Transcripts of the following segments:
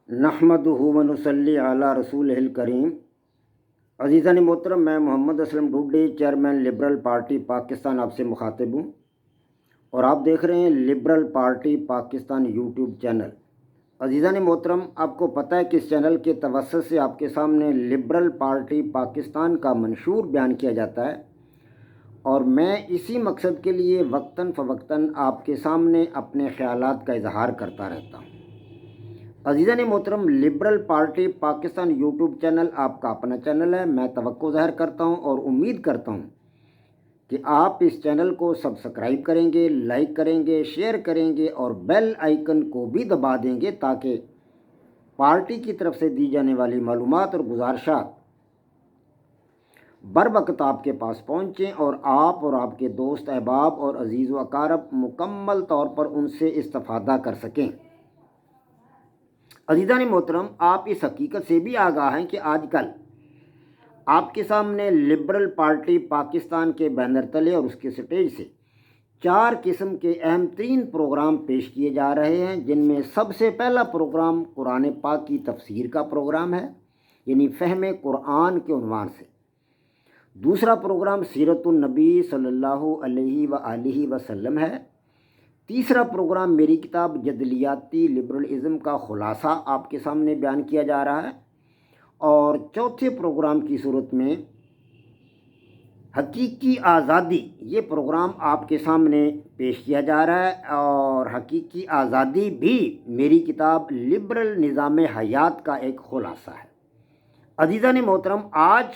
نحمدہ و نصلی علی رسولہ کریم۔ عزیزان محترم، میں Muhammad Aslam Dodi, chairman Liberal Party Pakistan, آپ سے مخاطب ہوں اور آپ دیکھ رہے ہیں Liberal Party Pakistan YouTube channel. عزیزان محترم، آپ کو پتہ ہے کہ اس چینل کے توسط سے آپ کے سامنے لبرل پارٹی پاکستان کا منشور بیان کیا جاتا ہے اور میں اسی مقصد کے لیے وقتاً فوقتاً آپ کے سامنے اپنے خیالات کا اظہار کرتا رہتا ہوں۔ عزیزان محترم، liberal Party Pakistan YouTube channel آپ کا اپنا چینل ہے۔ میں توقع ظاہر کرتا ہوں اور امید کرتا ہوں کہ آپ اس چینل کو سبسکرائب کریں گے، لائک کریں گے، شیئر کریں گے اور بیل آئیکن کو بھی دبا دیں گے تاکہ پارٹی کی طرف سے دی جانے والی معلومات اور گزارشات بر وقت آپ کے پاس پہنچیں اور آپ کے دوست احباب اور عزیز و اقارب مکمل طور پر ان سے استفادہ کر سکیں۔ عزیزان محترم، آپ اس حقیقت سے بھی آگاہ ہیں کہ آج کل آپ کے سامنے لبرل پارٹی پاکستان کے بینر تلے اور اس کے سٹیج سے 4 قسم کے اہم ترین پروگرام پیش کیے جا رہے ہیں، جن میں سب سے پہلا پروگرام قرآن پاک کی تفسیر کا پروگرام ہے، یعنی فہم قرآن کے عنوان سے۔ دوسرا پروگرام سیرت النبی صلی اللہ علیہ وآلہ وسلم ہے۔ تیسرا پروگرام میری کتاب جدلیاتی لبرلزم کا خلاصہ آپ کے سامنے بیان کیا جا رہا ہے، اور چوتھے پروگرام کی صورت میں حقیقی آزادی، یہ پروگرام آپ کے سامنے پیش کیا جا رہا ہے، اور حقیقی آزادی بھی میری کتاب لبرل نظام حیات کا ایک خلاصہ ہے۔ عزیزان محترم، آج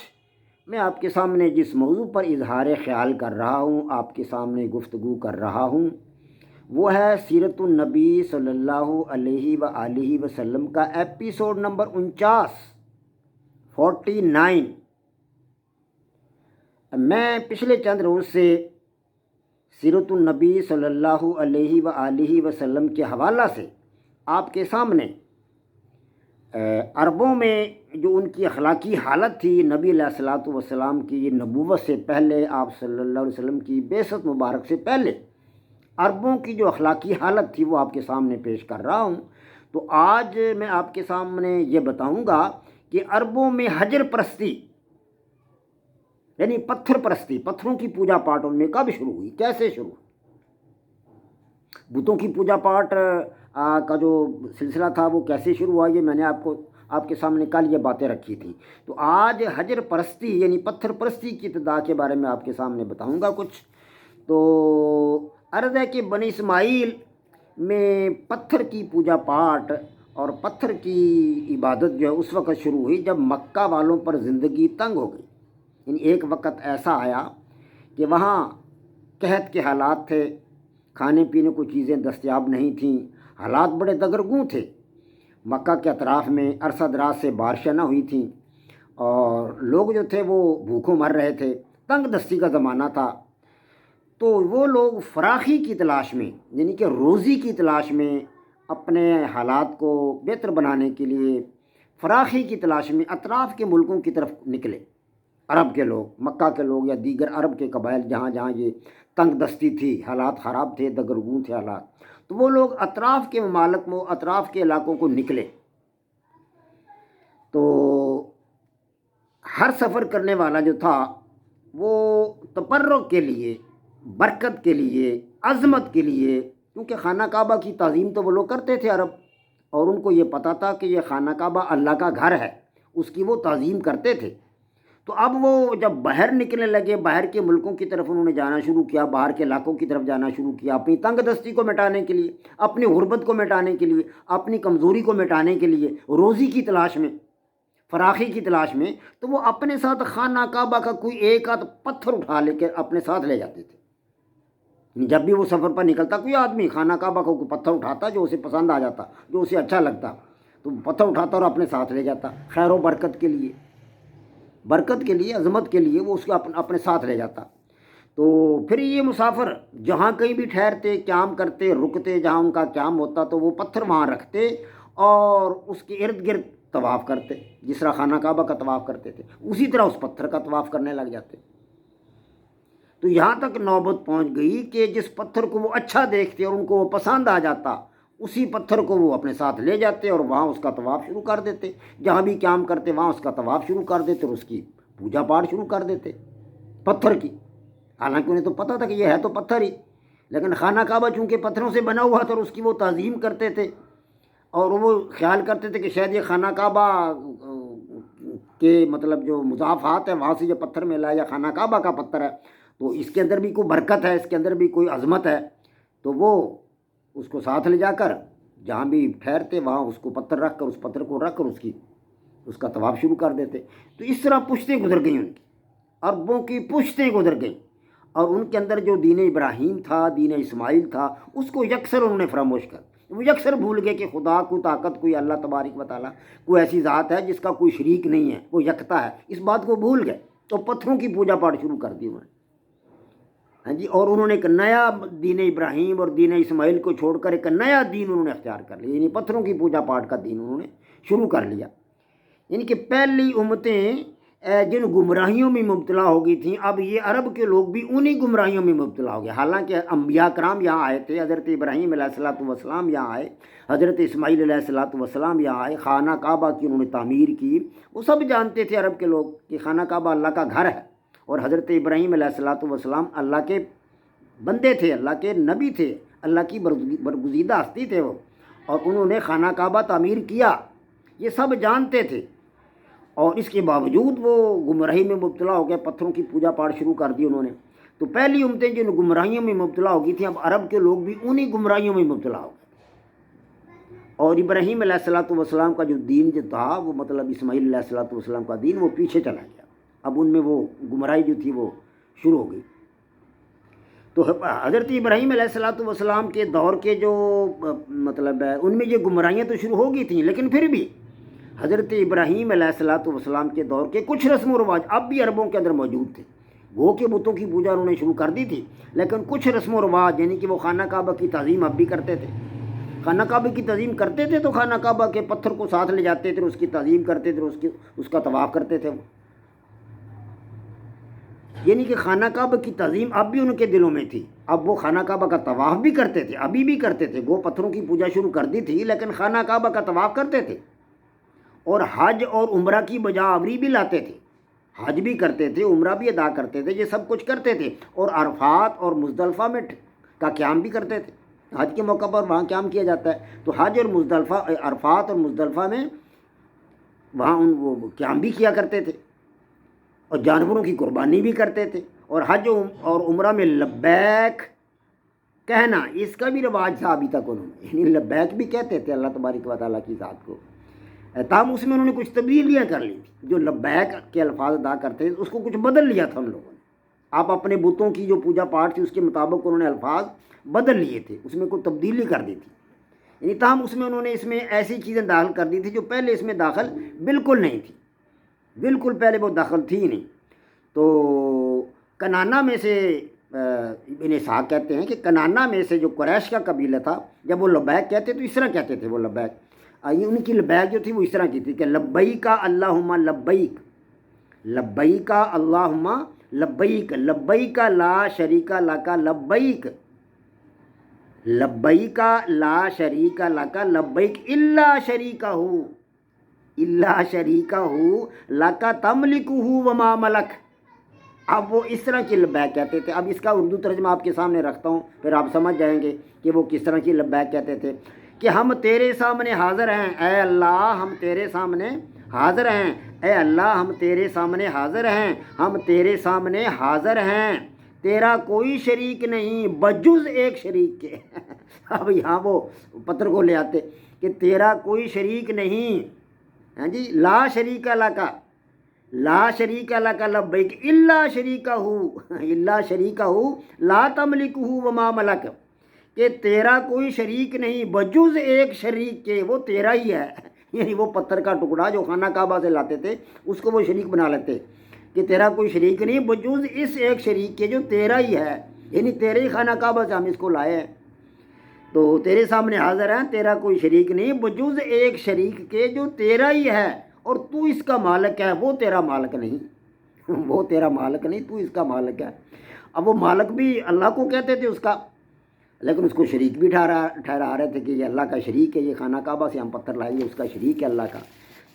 میں آپ کے سامنے جس موضوع پر اظہار خیال کر رہا ہوں، آپ کے سامنے گفتگو کر رہا ہوں، وہ ہے سیرت النبی صلی اللہ علیہ وآلہ وسلم کا ایپیسوڈ نمبر 49۔ میں پچھلے چند روز سے سیرت النبی صلی اللہ علیہ وآلہ وسلم کے حوالہ سے آپ کے سامنے عربوں میں جو ان کی اخلاقی حالت تھی، نبی علیہ الصلوۃ والسلام کی نبوت سے پہلے، آپ صلی اللہ علیہ وسلم کی بعثت مبارک سے پہلے عربوں کی جو اخلاقی حالت تھی وہ آپ کے سامنے پیش کر رہا ہوں۔ تو آج میں آپ کے سامنے یہ بتاؤں گا کہ عربوں میں حجر پرستی، یعنی پتھر پرستی، پتھروں کی پوجا پاٹ ان میں کب شروع ہوئی، کیسے شروع ہوئی، بتوں کی پوجا پاٹ کا جو سلسلہ تھا وہ کیسے شروع ہوا، یہ میں نے آپ کے سامنے کل یہ باتیں رکھی تھی۔ تو آج حجر پرستی یعنی پتھر پرستی کی ابتدا کے بارے میں آپ کے سامنے بتاؤں گا کچھ۔ تو عرض ہے کہ بنی اسماعیل میں پتھر کی پوجا پاٹ اور پتھر کی عبادت جو ہے اس وقت شروع ہوئی جب مکہ والوں پر زندگی تنگ ہو گئی۔ یعنی ایک وقت ایسا آیا کہ وہاں قحط کے حالات تھے، کھانے پینے کو چیزیں دستیاب نہیں تھیں، حالات بڑے دگرگوں تھے، مکہ کے اطراف میں عرصہ دراز سے بارشیں نہ ہوئی تھیں اور لوگ جو تھے وہ بھوکوں مر رہے تھے، تنگ دستی کا زمانہ تھا۔ تو وہ لوگ فراخی کی تلاش میں، یعنی کہ روزی کی تلاش میں، اپنے حالات کو بہتر بنانے کے لیے فراخی کی تلاش میں اطراف کے ملکوں کی طرف نکلے۔ عرب کے لوگ، مکہ کے لوگ یا دیگر عرب کے قبائل جہاں جہاں یہ تنگ دستی تھی، حالات خراب تھے، دگرگوں تھے حالات، تو وہ لوگ اطراف کے ممالک میں، اطراف کے علاقوں کو نکلے۔ تو ہر سفر کرنے والا جو تھا وہ تبرک کے لیے، برکت کے لیے، عظمت کے لیے، کیونکہ خانہ کعبہ کی تعظیم تو وہ لوگ کرتے تھے عرب، اور ان کو یہ پتہ تھا کہ یہ خانہ کعبہ اللہ کا گھر ہے، اس کی وہ تعظیم کرتے تھے۔ تو اب وہ جب باہر نکلنے لگے، باہر کے ملکوں کی طرف انہوں نے جانا شروع کیا، باہر کے علاقوں کی طرف جانا شروع کیا، اپنی تنگ دستی کو مٹانے کے لیے، اپنی غربت کو مٹانے کے لیے، اپنی کمزوری کو مٹانے کے لیے، روزی کی تلاش میں، فراخی کی تلاش میں، تو وہ اپنے ساتھ خانہ کعبہ کا کوئی ایک آدھ پتھر اٹھا لے کے اپنے ساتھ لے جاتے تھے۔ جب بھی وہ سفر پر نکلتا کوئی آدمی خانہ کعبہ کا کوئی پتھر اٹھاتا جو اسے پسند آ جاتا، جو اسے اچھا لگتا، تو پتھر اٹھاتا اور اپنے ساتھ لے جاتا، خیر و برکت کے لیے، برکت کے لیے، عظمت کے لیے وہ اس کو اپنے ساتھ لے جاتا۔ تو پھر یہ مسافر جہاں کہیں بھی ٹھہرتے، قیام کرتے، رکتے، جہاں ان کا قیام ہوتا تو وہ پتھر وہاں رکھتے اور اس کے ارد گرد طواف کرتے، جس طرح خانہ کعبہ کا طواف کرتے تھے اسی طرح اس پتھر کا طواف کرنے لگ جاتے۔ تو یہاں تک نوبت پہنچ گئی کہ جس پتھر کو وہ اچھا دیکھتے اور ان کو وہ پسند آ جاتا، اسی پتھر کو وہ اپنے ساتھ لے جاتے اور وہاں اس کا طواف شروع کر دیتے، جہاں بھی قیام کرتے وہاں اس کا طواف شروع کر دیتے اور اس کی پوجا پاٹ شروع کر دیتے پتھر کی۔ حالانکہ انہیں تو پتہ تھا کہ یہ ہے تو پتھر ہی، لیکن خانہ کعبہ چونکہ پتھروں سے بنا ہوا تھا اور اس کی وہ تعظیم کرتے تھے، اور وہ خیال کرتے تھے کہ شاید یہ خانہ کعبہ کے مطلب جو مضافات ہے وہاں سے جو پتھر ملا ہے یا خانہ کعبہ کا پتھر ہے تو اس کے اندر بھی کوئی برکت ہے، اس کے اندر بھی کوئی عظمت ہے، تو وہ اس کو ساتھ لے جا کر جہاں بھی ٹھہرتے وہاں اس کو پتھر رکھ کر اس پتھر کو رکھ کر اس کا طواف شروع کر دیتے۔ تو اس طرح پشتیں گزر گئیں، ان کی عربوں کی پشتیں گزر گئیں، اور ان کے اندر جو دین ابراہیم تھا، دین اسماعیل تھا، اس کو یکسر انہوں نے فراموش کر، وہ یکسر بھول گئے کہ خدا کوئی طاقت، کوئی اللہ تبارک و تعالیٰ کوئی ایسی ذات ہے جس کا کوئی شریک نہیں ہے، وہ یکتا ہے، اس بات کو بھول گئے تو پتھروں کی پوجا پاٹ شروع کر دی انہوں نے، ہاں جی، اور انہوں نے ایک نیا دین ابراہیم اور دین اسماعیل کو چھوڑ کر ایک نیا دین انہوں نے اختیار کر لیا، یعنی پتھروں کی پوجا پاٹ کا دین انہوں نے شروع کر لیا۔ یعنی کہ پہلی امتیں جن گمراہیوں میں مبتلا ہو گئی تھیں، اب یہ عرب کے لوگ بھی انہی گمراہیوں میں مبتلا ہو گئے۔ حالانکہ انبیاء کرام یہاں آئے تھے، حضرت ابراہیم علیہ الصلوۃ والسلام یہاں آئے، حضرت اسماعیل علیہ الصلوۃ والسلام یہاں آئے، خانہ کعبہ کی انہوں نے تعمیر کی، وہ سب جانتے تھے عرب کے لوگ کہ خانہ کعبہ اللہ کا گھر ہے، اور حضرت ابراہیم علیہ الصلوۃ والسلام اللہ کے بندے تھے، اللہ کے نبی تھے، اللہ کی برگزیدہ ہستی تھے وہ، اور انہوں نے خانہ کعبہ تعمیر کیا، یہ سب جانتے تھے، اور اس کے باوجود وہ گمراہی میں مبتلا ہو گئے، پتھروں کی پوجا پاٹ شروع کر دی انہوں نے۔ تو پہلی امتیں جن گمراہیوں میں مبتلا ہو گئی تھیں، اب عرب کے لوگ بھی انہی گمراہیوں میں مبتلا ہو گئے، اور ابراہیم علیہ الصلوۃ والسلام کا جو دین جو تھا، وہ مطلب اسماعیل علیہ الصلوۃ والسلام کا دین، وہ پیچھے چلا گیا، اب ان میں وہ گمراہی جو تھی وہ شروع ہو گئی۔ تو حضرت ابراہیم علیہ الصلوۃ والسلام کے دور کے جو مطلب ہے ان میں یہ گمراہیاں تو شروع ہو گئی تھیں، لیکن پھر بھی حضرت ابراہیم علیہ الصلوۃ والسلام کے دور کے کچھ رسم و رواج اب بھی عربوں کے اندر موجود تھے، وہ کہ بتوں کی پوجا انہوں نے شروع کر دی تھی، لیکن کچھ رسم و رواج یعنی کہ وہ خانہ کعبہ کی تعظیم اب بھی کرتے تھے، خانہ کعبہ کی تعظیم کرتے تھے تو خانہ کعبہ کے پتھر کو ساتھ لے جاتے تھے، اس کی تعظیم کرتے تھے، اس کا طواف کرتے تھے، یعنی کہ خانہ کعبہ کی تعظیم اب بھی ان کے دلوں میں تھی، اب وہ خانہ کعبہ کا طواف بھی کرتے تھے، ابھی بھی کرتے تھے، وہ پتھروں کی پوجا شروع کر دی تھی لیکن خانہ کعبہ کا طواف کرتے تھے، اور حج اور عمرہ کی بجاوری بھی لاتے تھے، حج بھی کرتے تھے، عمرہ بھی ادا کرتے تھے، یہ سب کچھ کرتے تھے، اور عرفات اور مزدلفہ میں کا قیام بھی کرتے تھے، حج کے موقع پر وہاں قیام کیا جاتا ہے، تو حج اور مزدلفہ، عرفات اور مزدلفہ میں وہاں وہ قیام بھی کیا کرتے تھے، اور جانوروں کی قربانی بھی کرتے تھے، اور حج اور عمرہ میں لبیک کہنا اس کا بھی رواج تھا ابھی تک انہوں نے، یعنی لبیک بھی کہتے تھے اللہ تبارک و تعالیٰ کی ذات کو، تاہم اس میں انہوں نے کچھ تبدیلیاں کر لی تھی، جو لبیک کے الفاظ ادا کرتے ہیں اس کو کچھ بدل لیا تھا ان لوگوں نے، آپ اپنے بتوں کی جو پوجا پاٹ تھی اس کے مطابق انہوں نے الفاظ بدل لیے تھے، اس میں کوئی تبدیلی کر دی تھی، یعنی تاہم اس میں انہوں نے اس میں ایسی چیزیں داخل کر دی تھی جو پہلے اس میں داخل بالکل نہیں تھی، بالکل پہلے وہ داخل تھی ہی نہیں۔ تو کنانا میں سے ابن اسحاق کہتے ہیں کہ کنانا میں سے جو قریش کا قبیلہ تھا، جب وہ لبیک کہتے تو اس طرح کہتے تھے، وہ لبیک ان کی لبیک جو تھی وہ اس طرح کی تھی کہ لبیک اللہم لبیک، لبیک اللہم لبیک، لبیک لا شریک لک لبیک، لبیک لا شریک لک لبیک الا شریکہ، الا شریکہ لک تملکہ وما ملک۔ اب وہ اس طرح کی لبیک کہتے تھے، اب اس کا اردو ترجمہ آپ کے سامنے رکھتا ہوں، پھر آپ سمجھ جائیں گے کہ وہ کس طرح کی لبیک کہتے تھے، کہ ہم تیرے سامنے حاضر ہیں اے اللہ، ہم تیرے سامنے حاضر ہیں اے اللہ، ہم تیرے سامنے حاضر ہیں، ہم تیرے سامنے حاضر ہیں، تیرا کوئی شریک نہیں بجز ایک شریک کے۔ اب یہاں وہ پتھر کو لے آتے کہ تیرا کوئی شریک نہیں، ہاں جی، لا شریک لک، لا شریک لک لبیک الا شریکہ، الا شریکہ لا تملکہ وما ملک، کہ تیرا کوئی شریک نہیں بجز ایک شریک کے، وہ تیرا ہی ہے، یعنی وہ پتھر کا ٹکڑا جو خانہ کعبہ سے لاتے تھے اس کو وہ شریک بنا لیتے کہ تیرا کوئی شریک نہیں بجز اس ایک شریک کے جو تیرا ہی ہے، یعنی تیرے ہی خانہ کعبہ سے ہم اس کو لائے ہیں، تو تیرے سامنے حاضر ہیں، تیرا کوئی شریک نہیں بجز ایک شریک کے جو تیرا ہی ہے، اور تو اس کا مالک ہے، وہ تیرا مالک نہیں، وہ تیرا مالک نہیں، تو اس کا مالک ہے۔ اب وہ مالک بھی اللہ کو کہتے تھے اس کا، لیکن اس کو شریک بھی ٹھہرا رہے تھے کہ یہ اللہ کا شریک ہے، یہ خانہ کعبہ سے ہم پتھر لائیں گے، اس کا شریک ہے اللہ کا۔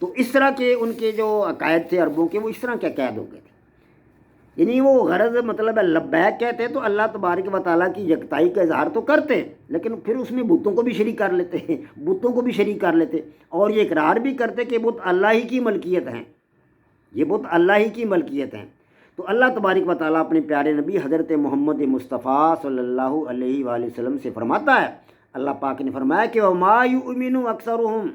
تو اس طرح کے ان کے جو عقائد تھے عربوں کے، وہ اس طرح کے عقائد ہو گئے تھے، یعنی وہ غرض مطلب ہے لبیک کہتے تو اللہ تبارک و تعالیٰ کی یکتائی کا اظہار تو کرتے، لیکن پھر اس میں بتوں کو بھی شریک کر لیتے ہیں، بتوں کو بھی شریک کر لیتے، اور یہ اقرار بھی کرتے کہ بت اللہ ہی کی ملکیت ہیں، یہ بت اللہ ہی کی ملکیت ہیں۔ تو اللہ تبارک و تعالیٰ اپنے پیارے نبی حضرت محمد مصطفیٰ صلی اللہ علیہ وآلہ وسلم سے فرماتا ہے، اللہ پاک نے فرمایا کہ وَمَا يُؤْمِنُ أَكْثَرُهُمْ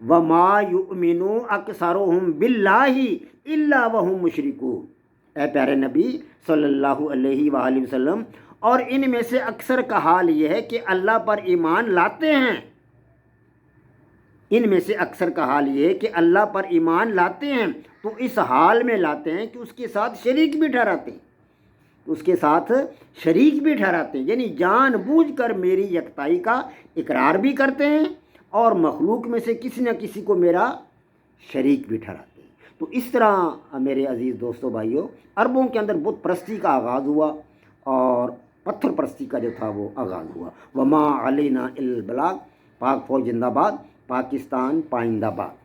وَمَا يُؤْمِنُ أَكْثَرُهُمْ بِاللَّهِ إِلَّا وَهُمْ مُشْرِكُونَ، اے پیارے نبی صلی اللہ علیہ وآلہ وسلم، اور ان میں سے اکثر کا حال یہ ہے کہ اللہ پر ایمان لاتے ہیں، ان میں سے اکثر کا حال یہ ہے کہ اللہ پر ایمان لاتے ہیں، تو اس حال میں لاتے ہیں کہ اس کے ساتھ شریک بھی ٹھہراتے ہیں، اس کے ساتھ شریک بھی ٹھہراتے ہیں، یعنی جان بوجھ کر میری یکتائی کا اقرار بھی کرتے ہیں اور مخلوق میں سے کسی نہ کسی کو میرا شریک بھی ٹھہراتے ہیں۔ تو اس طرح میرے عزیز دوستو بھائیوں، عربوں کے اندر بت پرستی کا آغاز ہوا اور پتھر پرستی کا جو تھا وہ آغاز ہوا۔ وما علینا الا البلاغ۔ پاک فوج زندہ باد، پاکستان پائندہ باد۔